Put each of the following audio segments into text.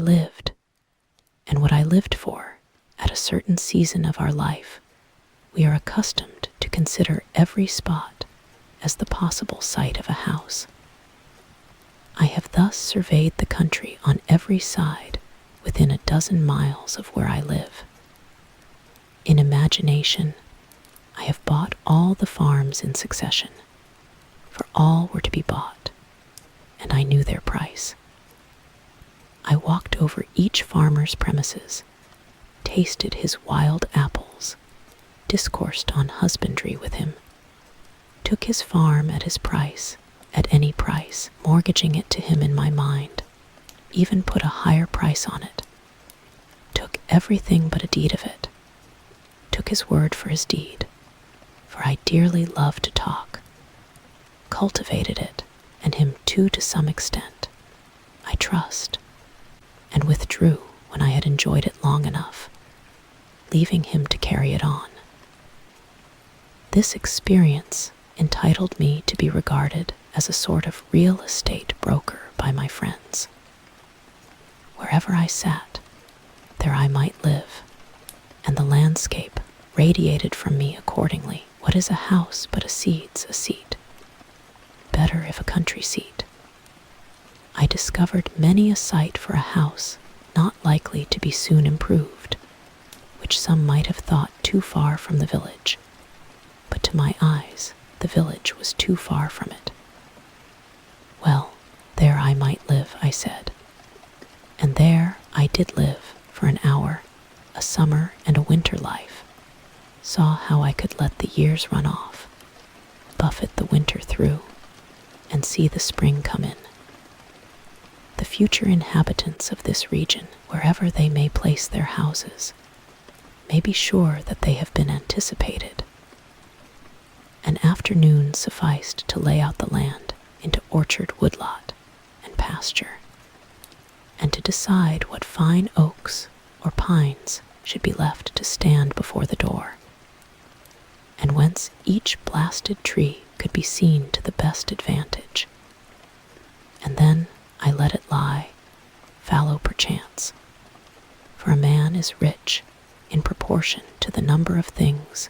lived, and what I lived for. At a certain season of our life, we are accustomed to consider every spot as the possible site of a house. I have thus surveyed the country on every side within a dozen miles of where I live. In imagination, I have bought all the farms in succession, for all were to be bought, and I knew their price. I walked over each farmer's premises, tasted his wild apples, discoursed on husbandry with him, took his farm at his price, at any price, mortgaging it to him in my mind, even put a higher price on it, took everything but a deed of it, took his word for his deed, for I dearly love to talk, cultivated it, and him too to some extent, I trust, and withdrew when I had enjoyed it long enough, leaving him to carry it on. This experience entitled me to be regarded as a sort of real estate broker by my friends. Wherever I sat, there I might live, and the landscape radiated from me accordingly. What is a house but a seat? Better if a country seat. I discovered many a site for a house not likely to be soon improved, which some might have thought too far from the village, but to my eyes the village was too far from it. Well, there I might live, I said, and there I did live for an hour, a summer and a winter life, saw how I could let the years run off, buffet the winter through, and see the spring come in. The future inhabitants of this region, wherever they may place their houses, may be sure that they have been anticipated. An afternoon sufficed to lay out the land into orchard, woodlot, and pasture, and to decide what fine oaks or pines should be left to stand before the door, and whence each blasted tree could be seen to the best advantage. And then I let it lie, fallow perchance, for a man is rich in proportion to the number of things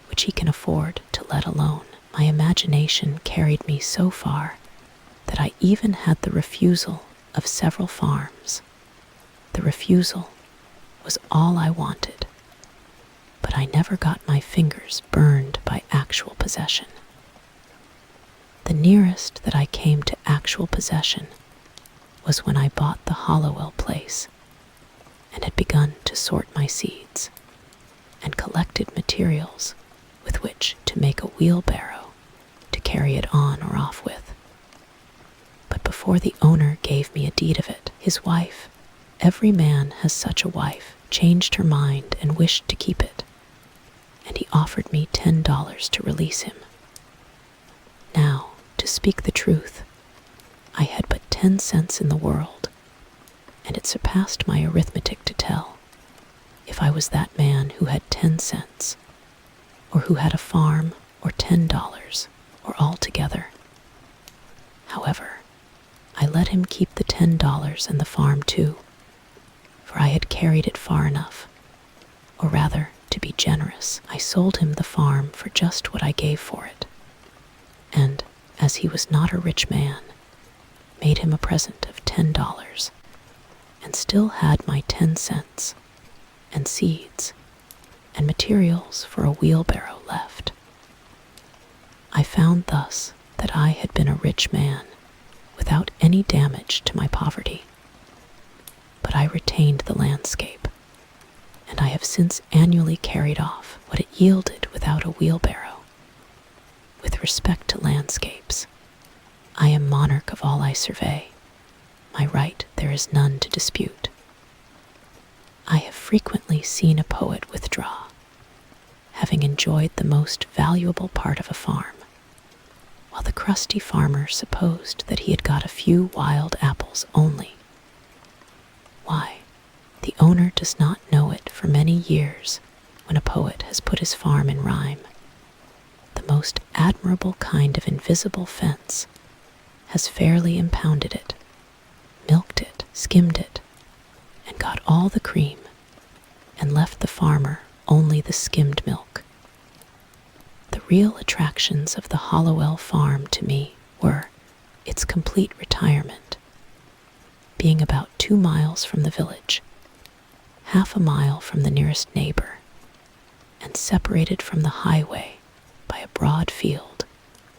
which he can afford to let alone. My imagination carried me so far that I even had the refusal of several farms. The refusal was all I wanted, but I never got my fingers burned by actual possession. The nearest that I came to actual possession was when I bought the Hollowell place and had begun to sort my seeds and collected materials with which to make a wheelbarrow to carry it on or off with. But before the owner gave me a deed of it, his wife, every man has such a wife, changed her mind and wished to keep it, and he offered me $10 to release him. Now, to speak the truth, I had but 10 cents in the world, and it surpassed my arithmetic to tell if I was that man who had 10 cents, or who had a farm, or $10, or all together. However, I let him keep the $10 and the farm too, for I had carried it far enough, or rather, to be generous, I sold him the farm for just what I gave for it, and, as he was not a rich man, made him a present of $10, and still had my 10 cents, and seeds, and materials for a wheelbarrow left. I found thus that I had been a rich man without any damage to my poverty, but I retained the landscape, and I have since annually carried off what it yielded without a wheelbarrow. With respect to landscapes, I am monarch of all I survey. My right there is none to dispute. I have frequently seen a poet withdraw, having enjoyed the most valuable part of a farm, while the crusty farmer supposed that he had got a few wild apples only. Why, the owner does not know it for many years when a poet has put his farm in rhyme. The most admirable kind of invisible fence has fairly impounded it, milked it, skimmed it, got all the cream and left the farmer only the skimmed milk. The real attractions of the Hollowell farm to me were its complete retirement, being about 2 miles from the village, half a mile from the nearest neighbor, and separated from the highway by a broad field,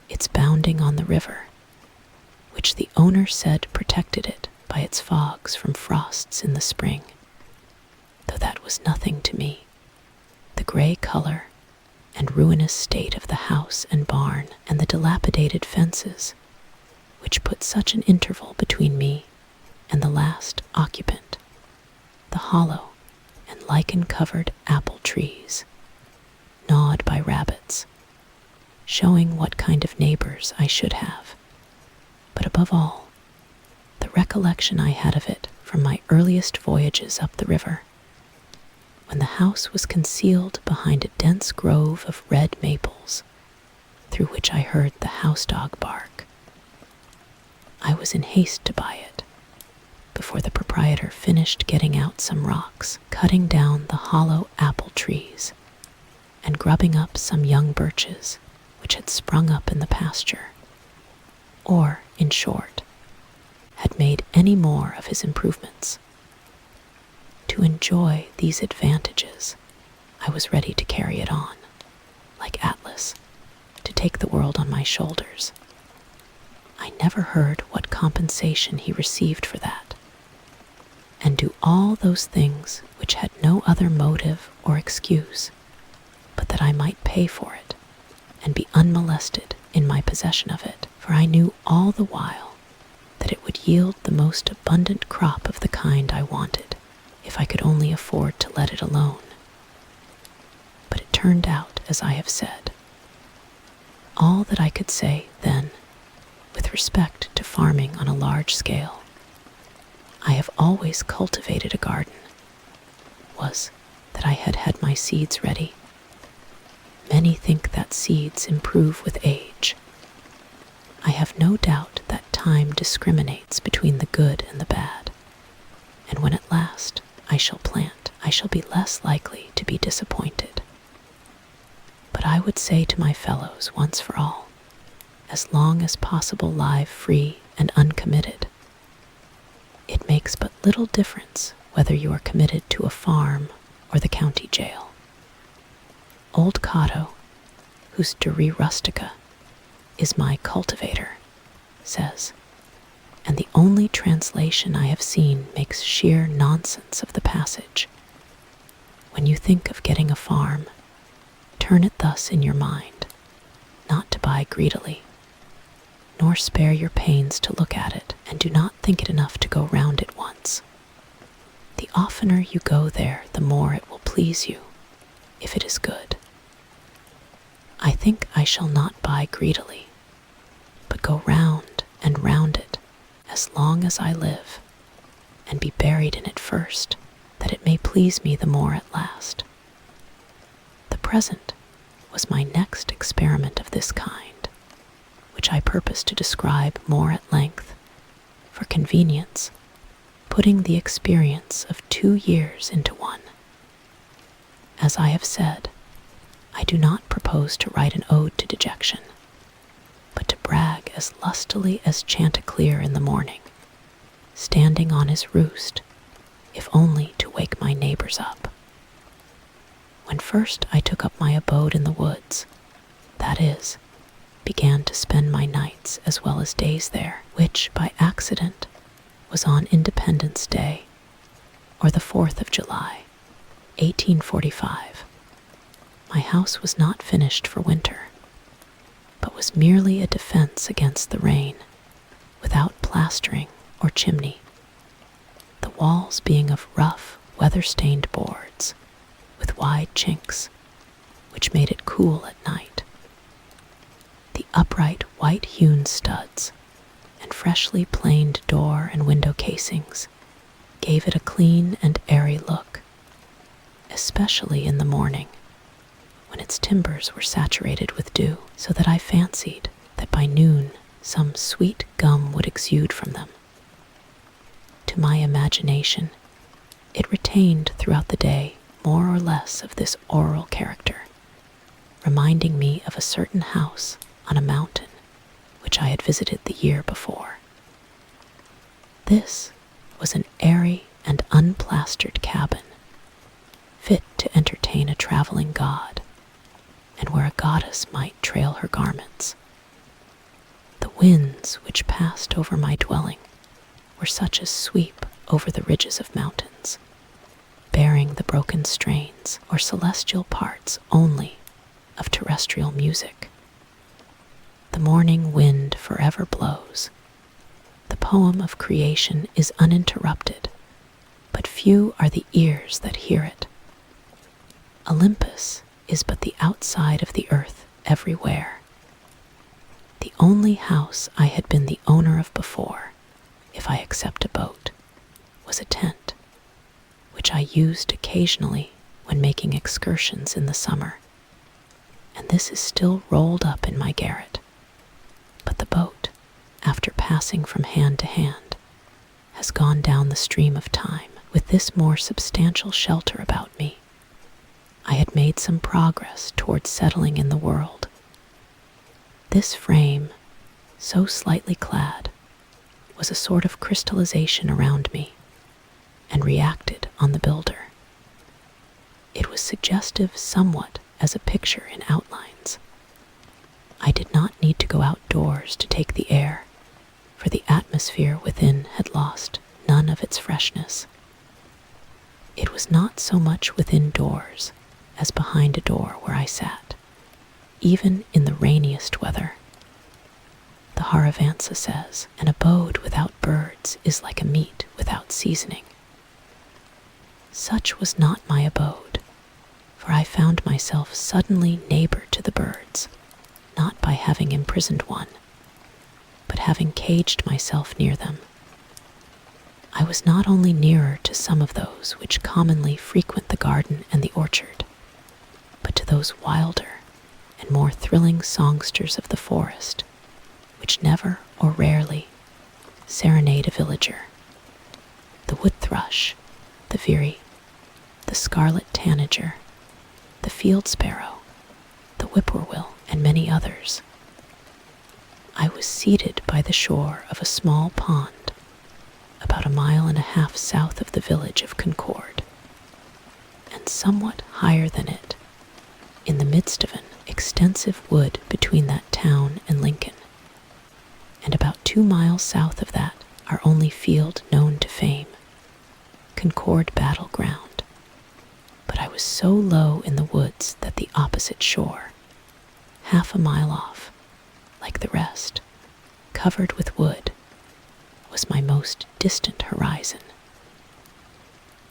its bounding on the river, which the owner said protected it by its fogs from frosts in the spring, though that was nothing to me. The gray color and ruinous state of the house and barn, and the dilapidated fences, which put such an interval between me and the last occupant, the hollow and lichen-covered apple trees, gnawed by rabbits, showing what kind of neighbors I should have. But above all, the recollection I had of it from my earliest voyages up the river, when the house was concealed behind a dense grove of red maples, through which I heard the house dog bark. I was in haste to buy it, before the proprietor finished getting out some rocks, cutting down the hollow apple trees, and grubbing up some young birches which had sprung up in the pasture, or, in short, had made any more of his improvements. To enjoy these advantages, I was ready to carry it on, like Atlas, to take the world on my shoulders. I never heard what compensation he received for that, and do all those things which had no other motive or excuse, but that I might pay for it, and be unmolested in my possession of it, for I knew all the while that it would yield the most abundant crop of the kind I wanted, if I could only afford to let it alone. But it turned out as I have said. All that I could say, then, with respect to farming on a large scale, I have always cultivated a garden, was that I had had my seeds ready. Many think that seeds improve with age. I have no doubt that time discriminates between the good and the bad, and when at last I shall plant, I shall be less likely to be disappointed. But I would say to my fellows once for all, as long as possible live free and uncommitted, it makes but little difference whether you are committed to a farm or the county jail. Old Cato, whose De Re Rustica is my cultivator, says, and the only translation I have seen makes sheer nonsense of the passage. When you think of getting a farm, turn it thus in your mind, not to buy greedily, nor spare your pains to look at it, and do not think it enough to go round it once. The oftener you go there, the more it will please you, if it is good. I think I shall not buy greedily, but go round and round it as long as I live, and be buried in it first, that it may please me the more at last. The present was my next experiment of this kind, which I purpose to describe more at length, for convenience, putting the experience of 2 years into one. As I have said, I do not propose to write an ode to dejection, but to brag as lustily as Chanticleer in the morning, standing on his roost, if only to wake my neighbors up. When first I took up my abode in the woods, that is, began to spend my nights as well as days there, which, by accident, was on Independence Day, or the 4th of July, 1845. My house was not finished for winter, but was merely a defense against the rain, without plastering or chimney, the walls being of rough, weather-stained boards, with wide chinks, which made it cool at night. The upright white-hewn studs and freshly planed door and window casings gave it a clean and airy look, especially in the morning, when its timbers were saturated with dew, so that I fancied that by noon some sweet gum would exude from them. To my imagination, it contained throughout the day more or less of this oral character, reminding me of a certain house on a mountain which I had visited the year before. This was an airy and unplastered cabin, fit to entertain a traveling god, and where a goddess might trail her garments. The winds which passed over my dwelling were such as sweep over the ridges of mountains, bearing the broken strains or celestial parts only of terrestrial music. The morning wind forever blows. The poem of creation is uninterrupted, but few are the ears that hear it. Olympus is but the outside of the earth everywhere. The only house I had been the owner of before, if I except a boat, was a tent, which I used occasionally when making excursions in the summer, and this is still rolled up in my garret. But the boat, after passing from hand to hand, has gone down the stream of time with this more substantial shelter about me. I had made some progress towards settling in the world. This frame, so slightly clad, was a sort of crystallization around me, and reacted on the builder. It was suggestive somewhat as a picture in outlines. I did not need to go outdoors to take the air, for the atmosphere within had lost none of its freshness. It was not so much within doors as behind a door where I sat, even in the rainiest weather. The Haravansa says, an abode without birds is like a meat without seasoning. Such was not my abode, for I found myself suddenly neighbor to the birds, not by having imprisoned one, but having caged myself near them. I was not only nearer to some of those which commonly frequent the garden and the orchard, but to those wilder and more thrilling songsters of the forest, which never or rarely serenade a villager. The wood thrush, the veery, the scarlet tanager, the field sparrow, the whippoorwill, and many others. I was seated by the shore of a small pond, about 1.5 miles south of the village of Concord, and somewhat higher than it, in the midst of an extensive wood between that town and Lincoln, and about 2 miles south of that our only field known to fame, Concord Battleground. But I was so low in the woods that the opposite shore, 1/2 mile off, like the rest, covered with wood, was my most distant horizon.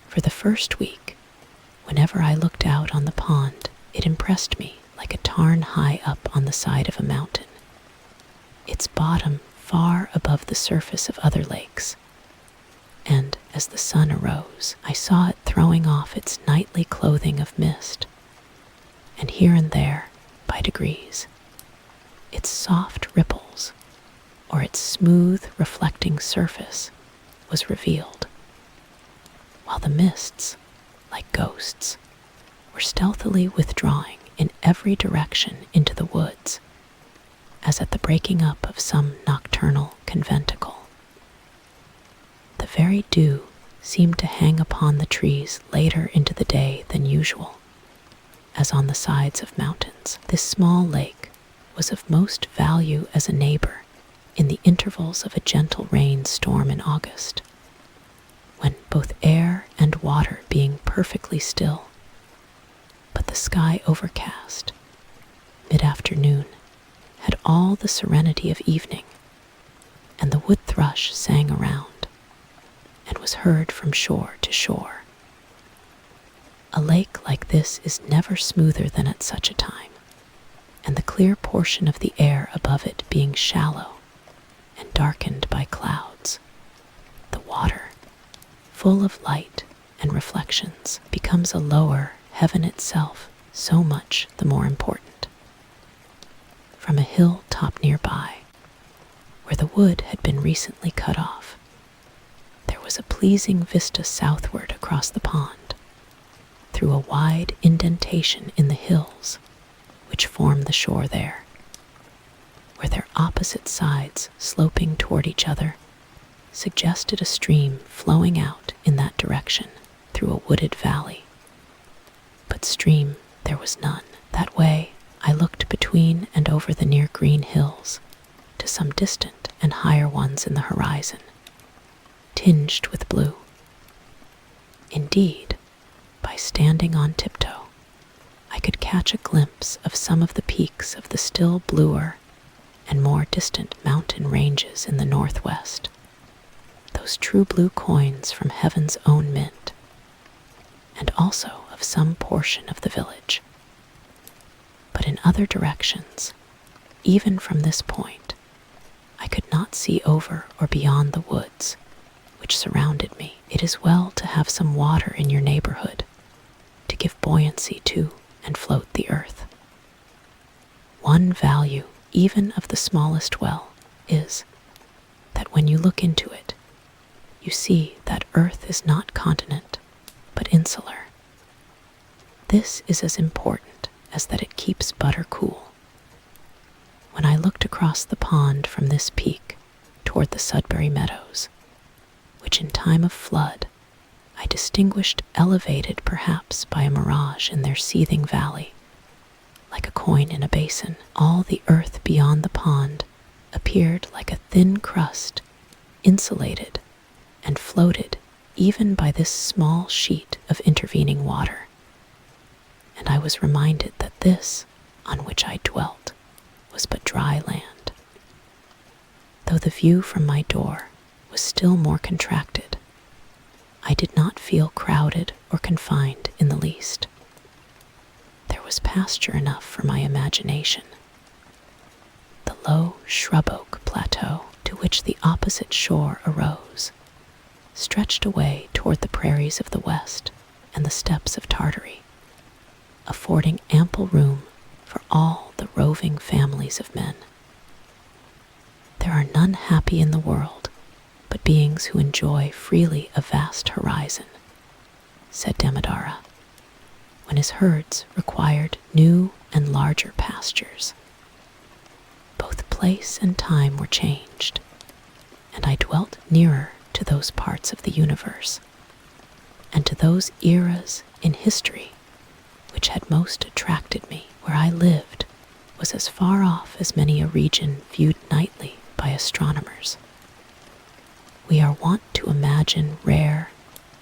For the first week, whenever I looked out on the pond, it impressed me like a tarn high up on the side of a mountain, its bottom far above the surface of other lakes, and as the sun arose, I saw it throwing off its nightly clothing of mist, and here and there, by degrees, its soft ripples, or its smooth, reflecting surface, was revealed, while the mists, like ghosts, were stealthily withdrawing in every direction into the woods, as at the breaking up of some nocturnal conventicle. The very dew seemed to hang upon the trees later into the day than usual, as on the sides of mountains. This small lake was of most value as a neighbor in the intervals of a gentle rain storm in August, when both air and water being perfectly still, but the sky overcast, mid-afternoon had all the serenity of evening, and the wood thrush sang around, and was heard from shore to shore. A lake like this is never smoother than at such a time, and the clear portion of the air above it being shallow and darkened by clouds, the water, full of light and reflections, becomes a lower heaven itself, so much the more important. From a hill top nearby, where the wood had been recently cut off, there was a pleasing vista southward across the pond, through a wide indentation in the hills which form the shore there, where their opposite sides sloping toward each other suggested a stream flowing out in that direction through a wooded valley. But stream there was none. That way I looked between and over the near green hills to some distant and higher ones in the horizon, tinged with blue. Indeed, by standing on tiptoe, I could catch a glimpse of some of the peaks of the still bluer and more distant mountain ranges in the northwest, those true blue coins from heaven's own mint, and also of some portion of the village. But in other directions, even from this point, I could not see over or beyond the woods which surrounded me. It is well to have some water in your neighborhood to give buoyancy to and float the earth. One value even of the smallest well is that when you look into it, you see that earth is not continent, but insular. This is as important as that it keeps butter cool. When I looked across the pond from this peak toward the Sudbury Meadows, which in time of flood I distinguished elevated perhaps by a mirage in their seething valley, like a coin in a basin, all the earth beyond the pond appeared like a thin crust, insulated and floated even by this small sheet of intervening water. And I was reminded that this, on which I dwelt, was but dry land. Though the view from my door was still more contracted, I did not feel crowded or confined in the least. There was pasture enough for my imagination. The low shrub oak plateau to which the opposite shore arose stretched away toward the prairies of the west and the steppes of Tartary, affording ample room for all the roving families of men. There are none happy in the world but beings who enjoy freely a vast horizon, said Damodara, when his herds required new and larger pastures. Both place and time were changed, and I dwelt nearer to those parts of the universe and to those eras in history which had most attracted me. Where I lived was as far off as many a region viewed nightly by astronomers. We are wont to imagine rare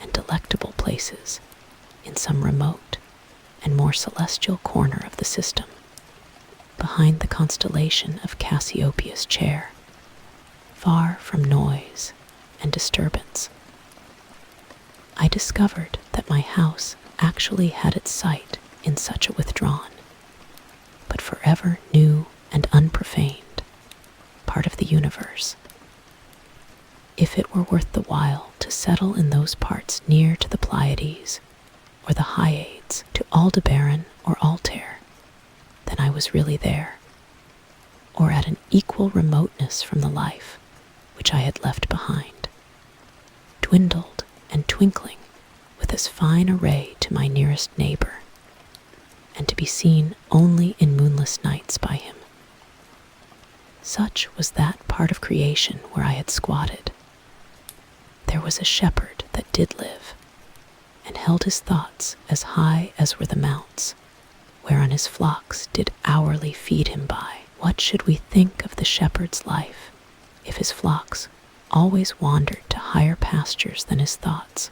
and delectable places in some remote and more celestial corner of the system, behind the constellation of Cassiopeia's chair, far from noise and disturbance. I discovered that my house actually had its site in such a withdrawn, but forever new and unprofaned, part of the universe. If it were worth the while to settle in those parts near to the Pleiades, or the Hyades, to Aldebaran or Altair, then I was really there, or at an equal remoteness from the life which I had left behind, dwindled and twinkling with as fine a ray to my nearest neighbor, and to be seen only in moonless nights by him. Such was that part of creation where I had squatted. There was a shepherd that did live, and held his thoughts as high as were the mounts, whereon his flocks did hourly feed him by. What should we think of the shepherd's life, if his flocks always wandered to higher pastures than his thoughts?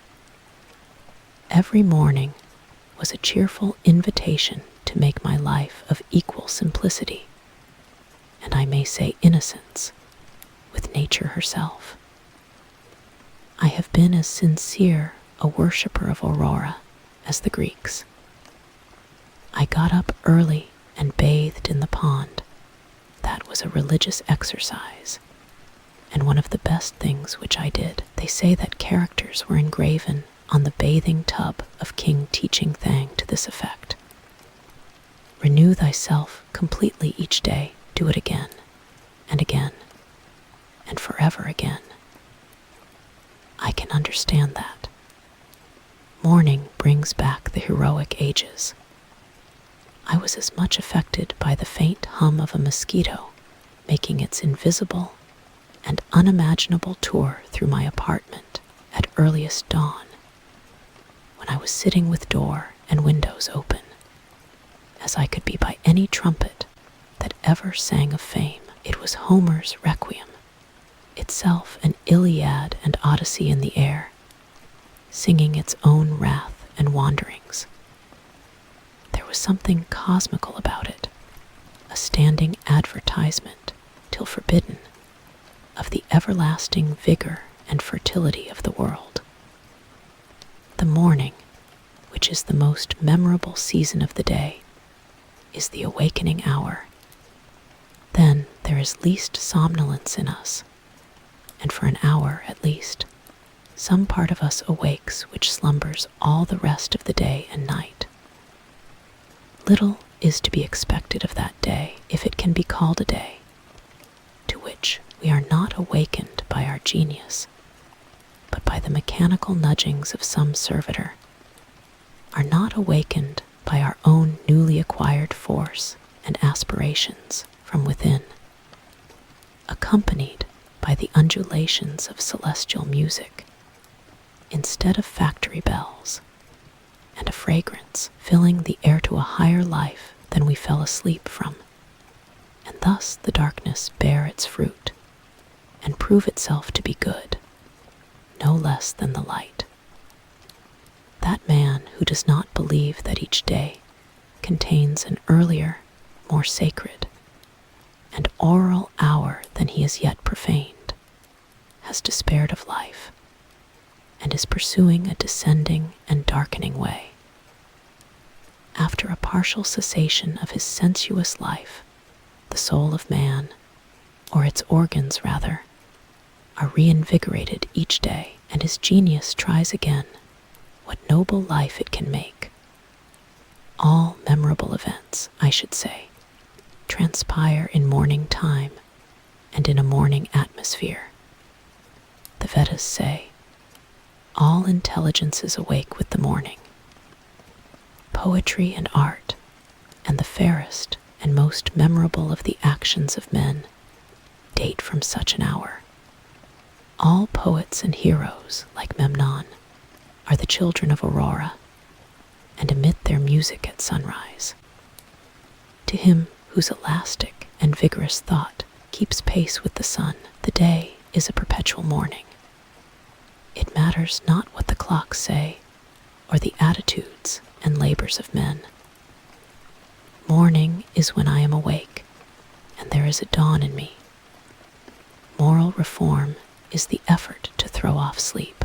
Every morning was a cheerful invitation to make my life of equal simplicity, and I may say innocence, with nature herself. I have been as sincere a worshipper of Aurora as the Greeks. I got up early and bathed in the pond. That was a religious exercise, and one of the best things which I did. They say that characters were engraven on the bathing tub of King Teaching Thang to this effect: renew thyself completely each day, do it again, and forever again. I can understand that. Morning brings back the heroic ages. I was as much affected by the faint hum of a mosquito making its invisible and unimaginable tour through my apartment at earliest dawn, when I was sitting with door and windows open, as I could be by any trumpet that ever sang of fame. It was Homer's Requiem, itself an Iliad and Odyssey in the air, singing its own wrath and wanderings. There was something cosmical about it, a standing advertisement, till forbidden, of the everlasting vigor and fertility of the world. The morning, which is the most memorable season of the day, is the awakening hour. Then there is least somnolence in us, and for an hour at least, some part of us awakes which slumbers all the rest of the day and night. Little is to be expected of that day, if it can be called a day, to which we are not awakened by our genius, but by the mechanical nudgings of some servitor, are not awakened by our own newly acquired force and aspirations from within, accompanied by the undulations of celestial music, instead of factory bells, and a fragrance filling the air to a higher life than we fell asleep from, and thus the darkness bear its fruit, and prove itself to be good, no less than the light. That man who does not believe that each day contains an earlier, more sacred, and aural hour than he has yet profaned, has despaired of life, and is pursuing a descending and darkening way. After a partial cessation of his sensuous life, the soul of man, or its organs rather, are reinvigorated each day, and his genius tries again what noble life it can make. All memorable events, I should say, transpire in morning time and in a morning atmosphere. The Vedas say, all intelligences awake with the morning. Poetry and art, and the fairest and most memorable of the actions of men, date from such an hour. All poets and heroes, like Memnon, are the children of Aurora, and emit their music at sunrise. To him whose elastic and vigorous thought keeps pace with the sun, the day is a perpetual morning. It matters not what the clocks say, or the attitudes and labors of men. Morning is when I am awake, and there is a dawn in me. Moral reform is the effort to throw off sleep.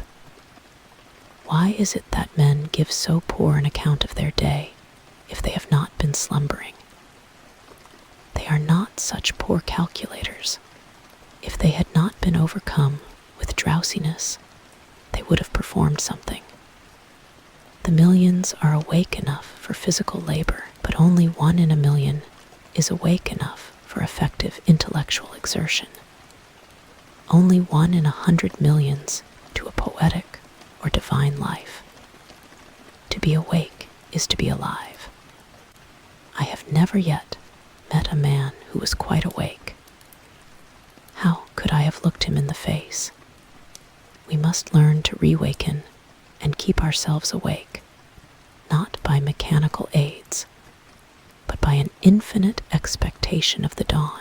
Why is it that men give so poor an account of their day if they have not been slumbering? They are not such poor calculators. If they had not been overcome with drowsiness, they would have performed something. The millions are awake enough for physical labor, but only 1 in a million is awake enough for effective intellectual exertion. Only 1 in 100 millions to a poetic or divine life. To be awake is to be alive. I have never yet met a man who was quite awake. How could I have looked him in the face? We must learn to rewaken and keep ourselves awake, not by mechanical aids, but by an infinite expectation of the dawn,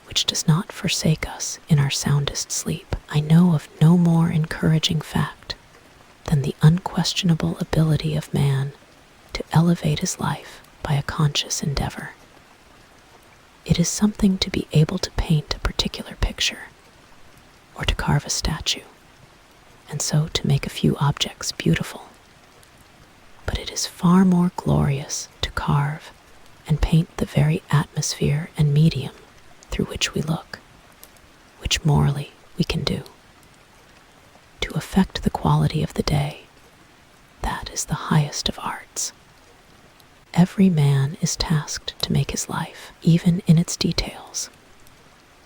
which does not forsake us in our soundest sleep. I know of no more encouraging fact than the unquestionable ability of man to elevate his life by a conscious endeavor. It is something to be able to paint a particular picture, or to carve a statue, and so to make a few objects beautiful. But it is far more glorious to carve and paint the very atmosphere and medium through which we look, which morally we can do. To affect the quality of the day, that is the highest of arts. Every man is tasked to make his life, even in its details,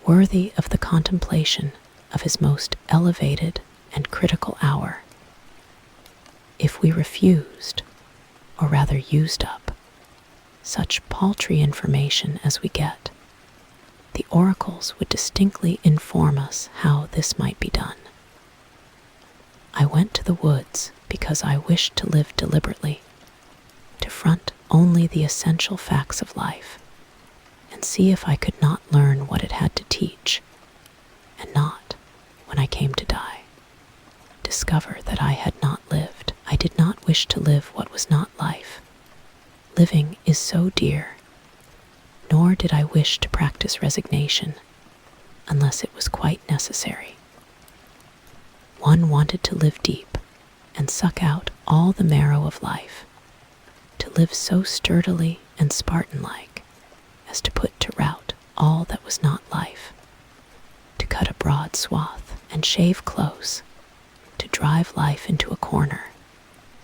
worthy of the contemplation of his most elevated and critical hour. If we refused, or rather used up, such paltry information as we get, the oracles would distinctly inform us how this might be done. I went to the woods because I wished to live deliberately, to front only the essential facts of life, and see if I could not learn what it had to teach, and not, when I came to die, discover that I had not lived. I did not wish to live what was not life. Living is so dear. Nor did I wish to practice resignation, unless it was quite necessary. One wanted to live deep and suck out all the marrow of life, to live so sturdily and Spartan-like as to put to rout all that was not life, to cut a broad swath and shave close, to drive life into a corner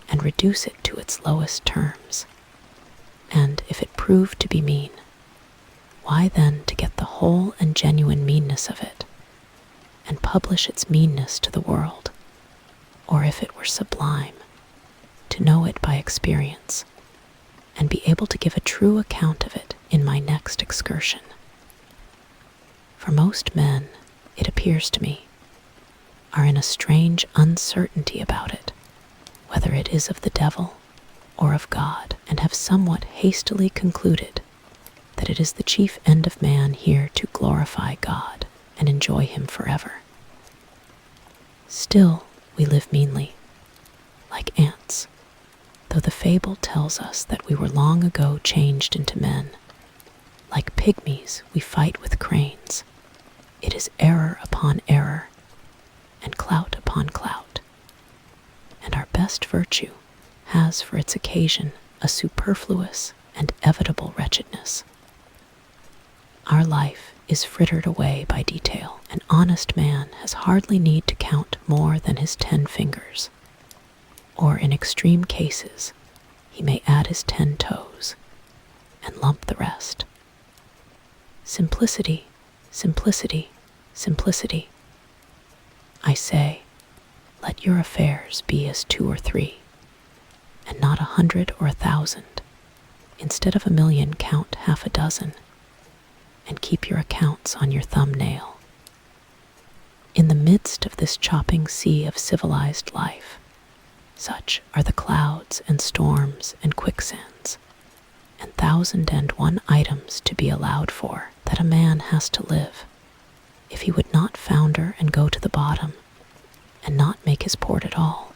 and reduce it to its lowest terms. And if it proved to be mean, why then to get the whole and genuine meanness of it, and publish its meanness to the world, or if it were sublime, to know it by experience, and be able to give a true account of it in my next excursion. For most men, it appears to me, are in a strange uncertainty about it, whether it is of the devil or of God, and have somewhat hastily concluded that it is the chief end of man here to glorify God and enjoy him forever. Still, we live meanly, like ants, though the fable tells us that we were long ago changed into men. Like pygmies, we fight with cranes. It is error upon error, and clout upon clout. And our best virtue has for its occasion a superfluous and evitable wretchedness. Our life is frittered away by detail. An honest man has hardly need to count more than his 10 fingers, or in extreme cases, he may add his 10 toes and lump the rest. Simplicity, simplicity, simplicity. I say, let your affairs be as 2 or 3, and not 100 or 1,000. Instead of 1,000,000, count half a dozen, and keep your accounts on your thumbnail. In the midst of this chopping sea of civilized life, such are the clouds and storms and quicksands, and 1,001 items to be allowed for, that a man has to live, if he would not founder and go to the bottom, and not make his port at all,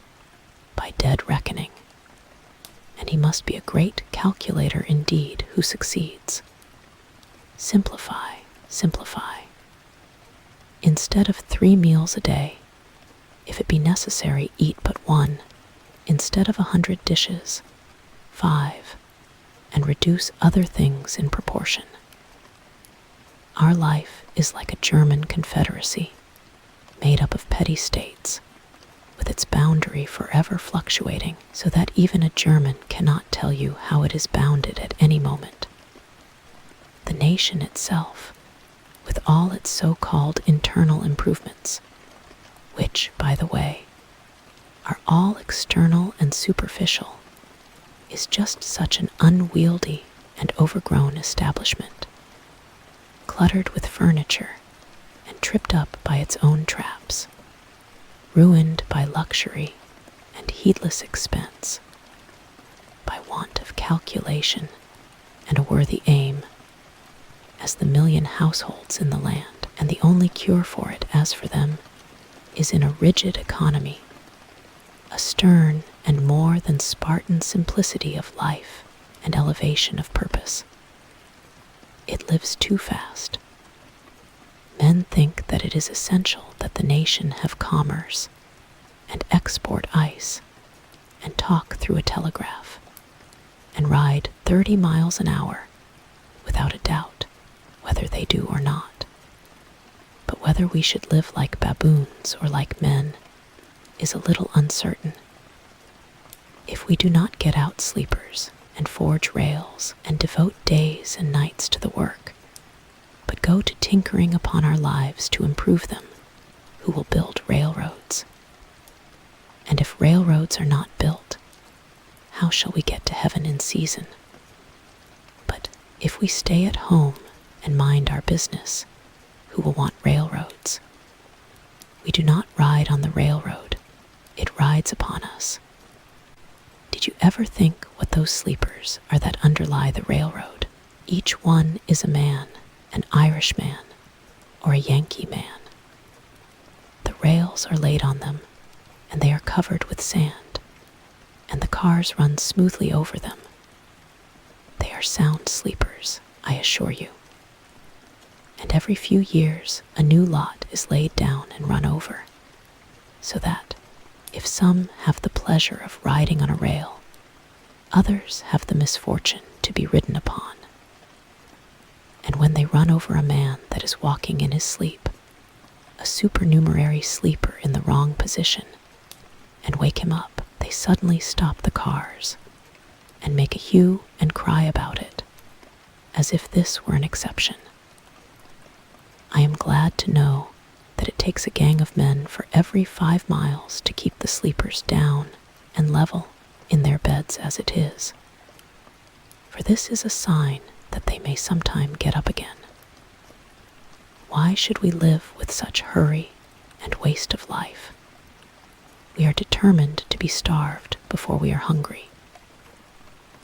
by dead reckoning. And he must be a great calculator indeed who succeeds. Simplify, simplify. Instead of 3 meals a day, if it be necessary, eat but 1. Instead of 100 dishes, 5, and reduce other things in proportion. Our life is like a German confederacy, made up of petty states, with its boundary forever fluctuating, so that even a German cannot tell you how it is bounded at any moment. The nation itself, with all its so-called internal improvements, which, by the way, are all external and superficial, is just such an unwieldy and overgrown establishment, cluttered with furniture and tripped up by its own traps, ruined by luxury and heedless expense, by want of calculation and a worthy aim, as the 1,000,000 households in the land, and the only cure for it, as for them, is in a rigid economy, a stern and more than Spartan simplicity of life and elevation of purpose. It lives too fast. Men think that it is essential that the nation have commerce, and export ice, and talk through a telegraph, and ride 30 miles an hour, without a doubt, whether they do or not. But whether we should live like baboons or like men is a little uncertain. If we do not get out sleepers and forge rails and devote days and nights to the work, but go to tinkering upon our lives to improve them, who will build railroads And if railroads are not built, how shall we get to heaven in season? But if we stay at home and mind our business, who will want railroads? We do not ride on the railroad, it rides upon us. Did you ever think what those sleepers are that underlie the railroad? Each one is a man, an Irish man, or a Yankee man. The rails are laid on them, and they are covered with sand, and the cars run smoothly over them. They are sound sleepers, I assure you. And every few years a new lot is laid down and run over, so that, if some have the pleasure of riding on a rail, others have the misfortune to be ridden upon. And when they run over a man that is walking in his sleep, a supernumerary sleeper in the wrong position, and wake him up, they suddenly stop the cars and make a hue and cry about it, as if this were an exception. I am glad to know that it takes a gang of men for every 5 miles to keep the sleepers down and level in their beds as it is, for this is a sign that they may sometime get up again. Why should we live with such hurry and waste of life? We are determined to be starved before we are hungry.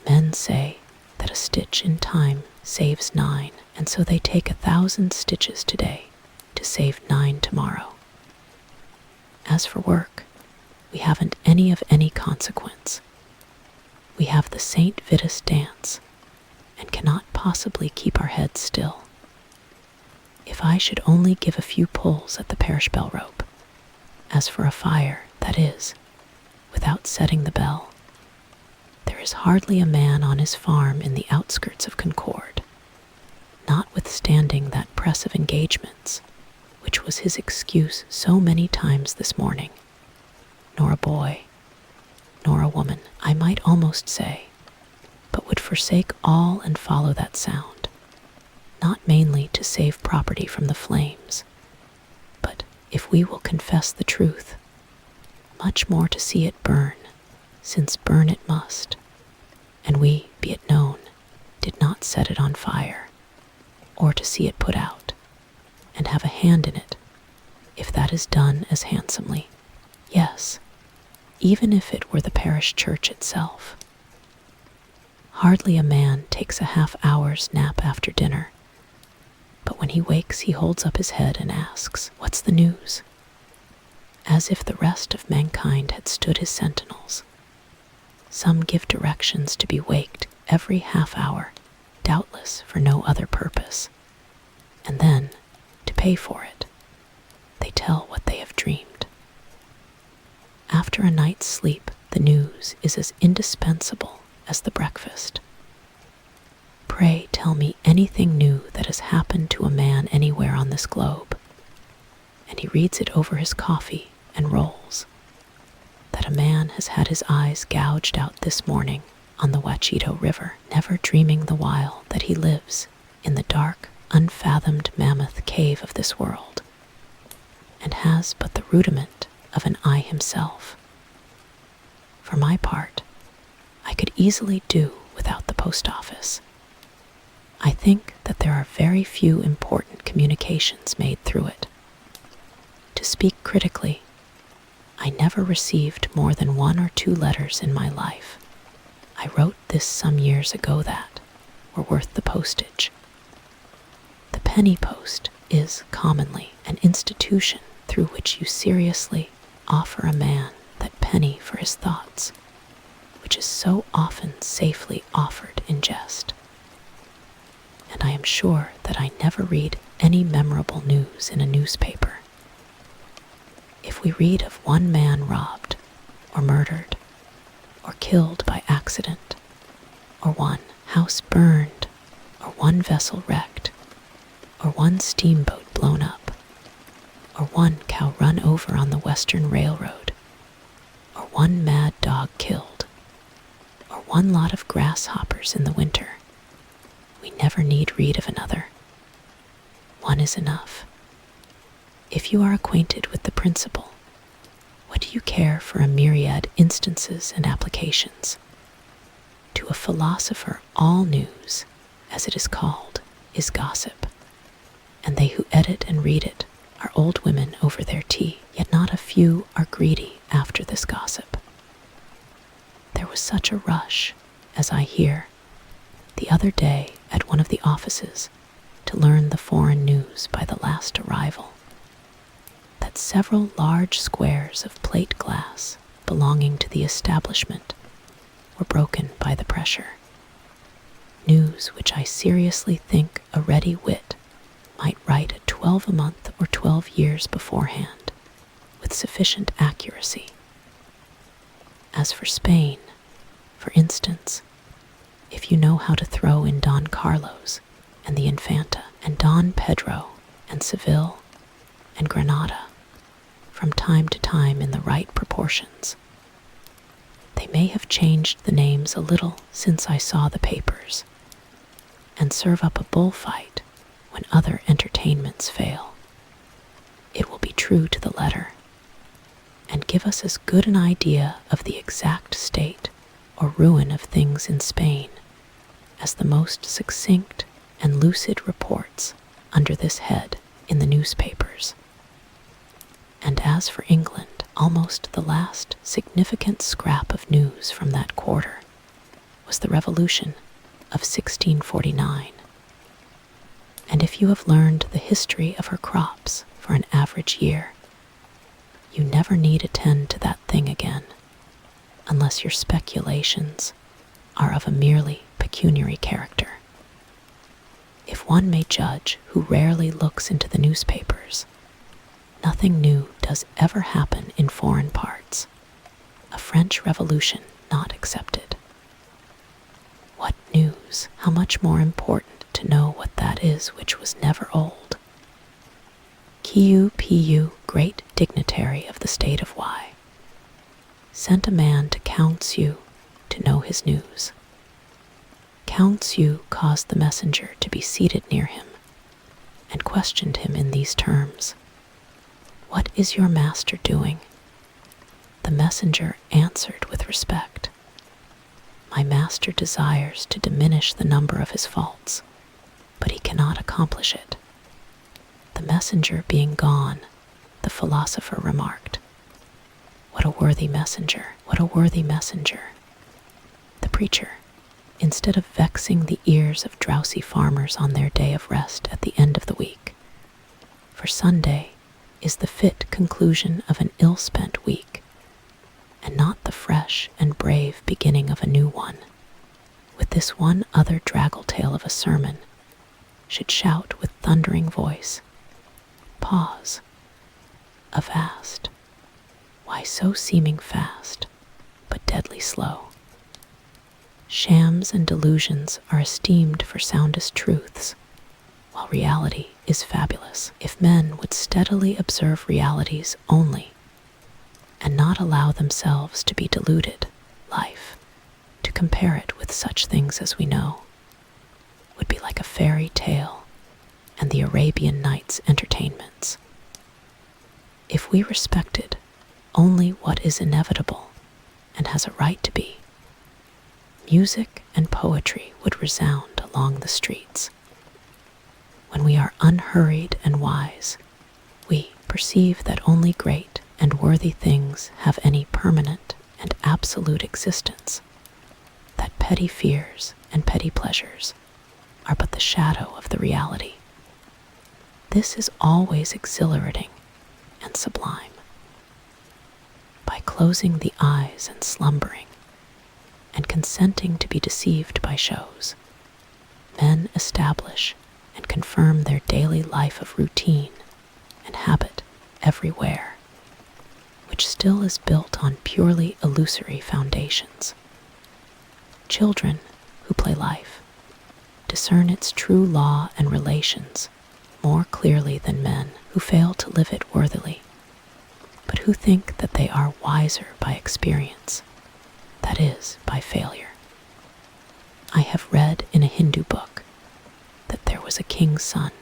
Men say that a stitch in time saves 9, and so they take 1,000 stitches today to save 9 tomorrow. As for work, we haven't any of any consequence. We have the St. Vitus dance, and cannot possibly keep our heads still. If I should only give a few pulls at the parish bell rope, as for a fire, that is, without setting the bell, there is hardly a man on his farm in the outskirts of Concord, notwithstanding that press of engagements, which was his excuse so many times this morning, nor a boy, nor a woman, I might almost say, but would forsake all and follow that sound, not mainly to save property from the flames, but, if we will confess the truth, much more to see it burn, since burn it must, and we, be it known, did not set it on fire, or to see it put out, and have a hand in it, if that is done as handsomely, yes, even if it were the parish church itself. Hardly a man takes a half-hour's nap after dinner, but when he wakes he holds up his head and asks, "What's the news?" As if the rest of mankind had stood his sentinels. Some give directions to be waked every half-hour, doubtless for no other purpose, and then, to pay for it, they tell what they have dreamed. After a night's sleep, the news is as indispensable as the breakfast. Pray tell me anything new that has happened to a man anywhere on this globe, and he reads it over his coffee and rolls. That a man has had his eyes gouged out this morning on the Wachito River, never dreaming the while that he lives in the dark, unfathomed mammoth cave of this world, and has but the rudiment of an eye himself. For my part, I could easily do without the post office. I think that there are very few important communications made through it. To speak critically, I never received more than 1 or 2 letters in my life. I wrote this some years ago that were worth the postage. The penny post is commonly an institution through which you seriously offer a man that penny for his thoughts, which is so often safely offered in jest. And I am sure that I never read any memorable news in a newspaper. If we read of one man robbed, or murdered, or killed by accident, or one house burned, or one vessel wrecked, or one steamboat blown up, or one cow run over on the Western Railroad, or one mad dog killed, or one lot of grasshoppers in the winter, we never need read of another. One is enough. If you are acquainted with the principle, What do you care for a myriad instances and applications? To a philosopher, all news, as it is called, is gossip, and they who edit and read it are old women over their tea, yet not a few are greedy after this gossip. There was such a rush, as I hear, the other day at one of the offices to learn the foreign news by the last arrival, that several large squares of plate glass belonging to the establishment were broken by the pressure. News which I seriously think a ready wit might write at 12 a month or 12 years beforehand, with sufficient accuracy. As for Spain, for instance, if you know how to throw in Don Carlos and the Infanta and Don Pedro and Seville and Granada from time to time in the right proportions. They may have changed the names a little since I saw the papers, and serve up a bullfight when other entertainments fail. It will be true to the letter, and give us as good an idea of the exact state or ruin of things in Spain as the most succinct and lucid reports under this head in the newspapers. And as for England, almost the last significant scrap of news from that quarter was the Revolution of 1649. And if you have learned the history of her crops for an average year, you never need attend to that thing again, unless your speculations are of a merely pecuniary character. If one may judge who rarely looks into the newspapers, nothing new does ever happen in foreign parts, a French Revolution not excepted. What news? How much more important to know what that is which was never old. Q.P.U., great dignitary of the state of Y, sent a man to Count's-U to know his news. Count's-U caused the messenger to be seated near him, and questioned him in these terms: "What is your master doing?" The messenger answered with respect, "My master desires to diminish the number of his faults, but he cannot accomplish it." The messenger being gone, the philosopher remarked, "What a worthy messenger, what a worthy messenger." The preacher, instead of vexing the ears of drowsy farmers on their day of rest at the end of the week, for Sunday is the fit conclusion of an ill-spent week, and not the fresh and brave beginning of a new one, with this one other draggle-tail of a sermon, should shout with thundering voice, "Pause! Avast! Why so seeming fast, but deadly slow? Shams and delusions are esteemed for soundest truths, while reality is fabulous. If men would steadily observe realities only, and not allow themselves to be deluded, life, to compare it with such things as we know, would be like a fairy tale and the Arabian Nights entertainments. If we respected only what is inevitable and has a right to be, music and poetry would resound along the streets. When we are unhurried and wise, we perceive that only great and worthy things have any permanent and absolute existence, that petty fears and petty pleasures are but the shadow of the reality. This is always exhilarating and sublime. By closing the eyes and slumbering, and consenting to be deceived by shows, men establish and confirm their daily life of routine and habit everywhere, which still is built on purely illusory foundations. Children who play life discern its true law and relations more clearly than men who fail to live it worthily, but who think that they are wiser by experience, that is, by failure. I have read in a Hindu book that there was a king's son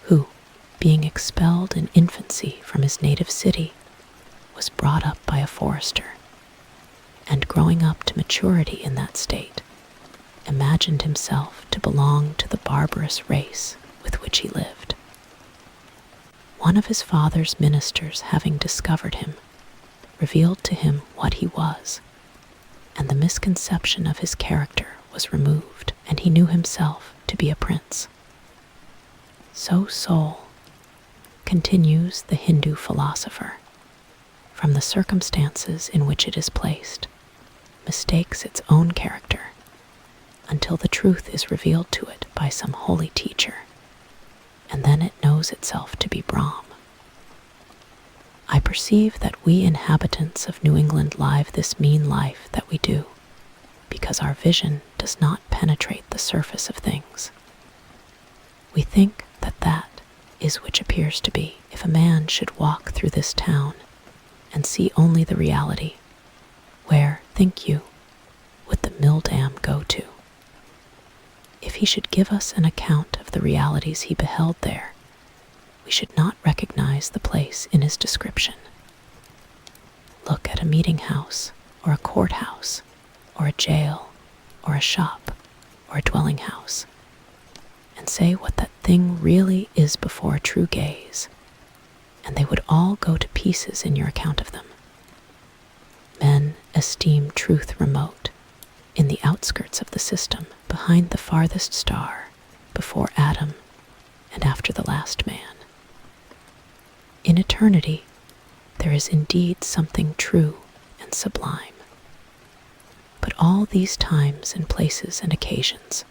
who, being expelled in infancy from his native city, was brought up by a forester, and growing up to maturity in that state, imagined himself to belong to the barbarous race with which he lived. One of his father's ministers, having discovered him, revealed to him what he was, and the misconception of his character was removed, and he knew himself to be a prince. So soul, continues the Hindu philosopher, from the circumstances in which it is placed, mistakes its own character until the truth is revealed to it by some holy teacher, and then it knows itself to be Brahm. I perceive that we inhabitants of New England live this mean life that we do, because our vision does not penetrate the surface of things. We think that that is which appears to be. If a man should walk through this town and see only the reality, where, think you, would the mill dam go to? If he should give us an account of the realities he beheld there, we should not recognize the place in his description. Look at a meeting house, or a courthouse, or a jail, or a shop, or a dwelling house, and say what that thing really is before a true gaze, and they would all go to pieces in your account of them. Men esteem truth remote, in the outskirts of the system, behind the farthest star, before Adam, and after the last man. In eternity, there is indeed something true and sublime. But all these times and places and occasions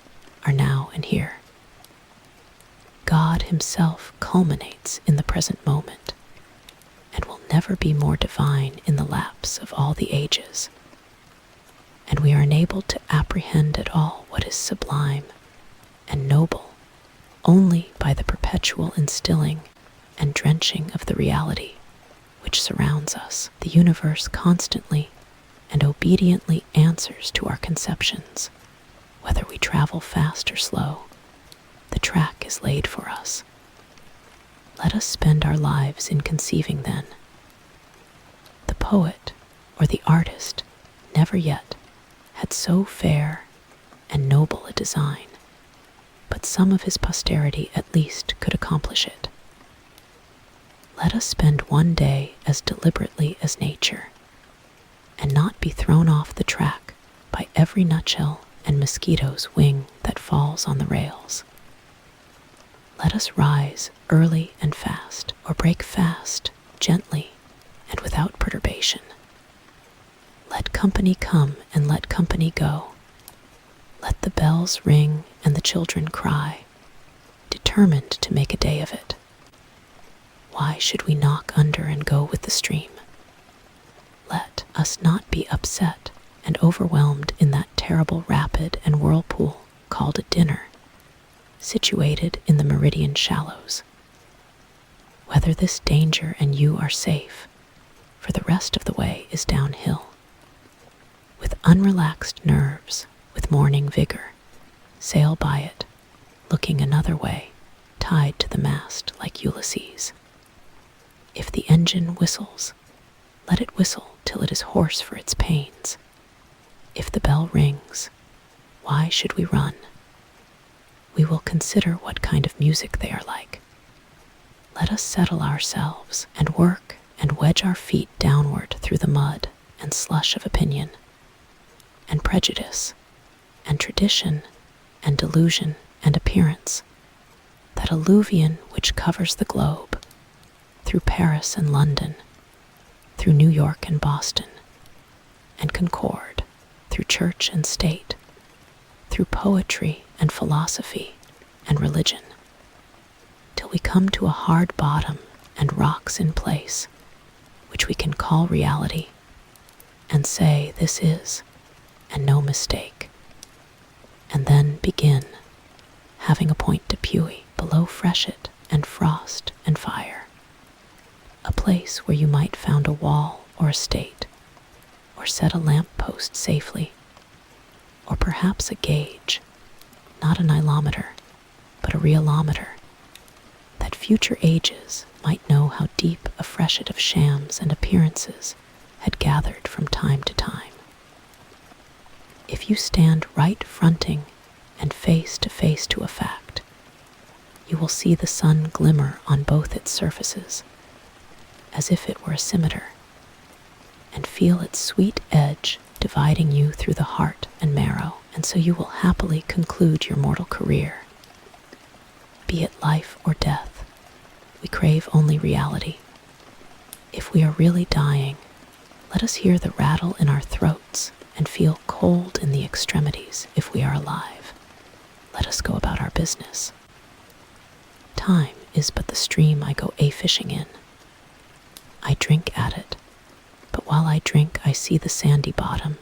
are now and here. God himself culminates in the present moment, and will never be more divine in the lapse of all the ages. And we are enabled to apprehend at all what is sublime and noble only by the perpetual instilling and drenching of the reality which surrounds us. The universe constantly and obediently answers to our conceptions. Whether we travel fast or slow, the track is laid for us. Let us spend our lives in conceiving then. The poet or the artist never yet had so fair and noble a design, but some of his posterity at least could accomplish it. Let us spend one day as deliberately as nature, and not be thrown off the track by every nutshell and mosquito's wing that falls on the rails. Let us rise early and fast, or break fast, gently, and without perturbation. Let company come and let company go. Let the bells ring and the children cry, determined to make a day of it. Why should we knock under and go with the stream? Let us not be upset and overwhelmed in that terrible rapid and whirlpool called a dinner, situated in the meridian shallows. Whether this danger and you are safe, for the rest of the way is downhill. With unrelaxed nerves, with morning vigor, sail by it, looking another way, tied to the mast like Ulysses. If the engine whistles, let it whistle till it is hoarse for its pains. If the bell rings, why should we run? We will consider what kind of music they are like. Let us settle ourselves and work and wedge our feet downward through the mud and slush of opinion, and prejudice, and tradition, and delusion, and appearance, that alluvion which covers the globe, through Paris and London, through New York and Boston, and Concord, through church and state, through poetry and philosophy and religion, till we come to a hard bottom and rocks in place, which we can call reality, and say this is, and no mistake, and then begin, having a point to Pewee, below freshet and frost and fire, a place where you might found a wall or a state, or set a lamp post safely, or perhaps a gauge, not a nilometer, but a realometer, that future ages might know how deep a freshet of shams and appearances had gathered from time to time. If you stand right fronting and face to a fact, you will see the sun glimmer on both its surfaces, as if it were a scimitar, and feel its sweet edge dividing you through the heart and marrow, and so you will happily conclude your mortal career. Be it life or death, we crave only reality. If we are really dying, let us hear the rattle in our throats and feel cold in the extremities. If we are alive, let us go about our business. Time is but the stream I go a-fishing in. I drink at it, but while I drink I see the sandy bottom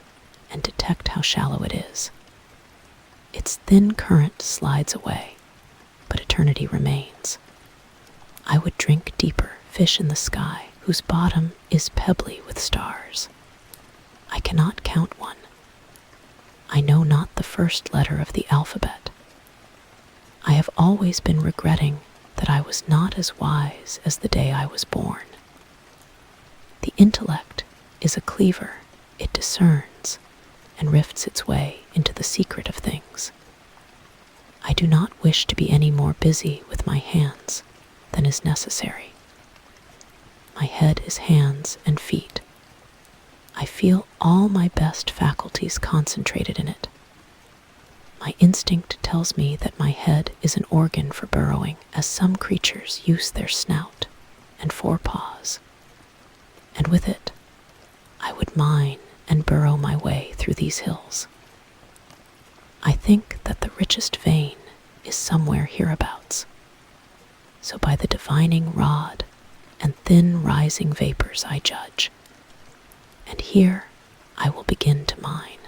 and detect how shallow it is. Its thin current slides away, but eternity remains. I would drink deeper, fish in the sky, whose bottom is pebbly with stars. I cannot count one. I know not the first letter of the alphabet. I have always been regretting that I was not as wise as the day I was born. The intellect is a cleaver. It discerns and rifts its way into the secret of things. I do not wish to be any more busy with my hands than is necessary. My head is hands and feet. I feel all my best faculties concentrated in it. My instinct tells me that my head is an organ for burrowing, as some creatures use their snout and forepaws, and with it I would mine and burrow my way through these hills. I think that the richest vein is somewhere hereabouts, so by the divining rod and thin rising vapors I judge, and here I will begin to mine.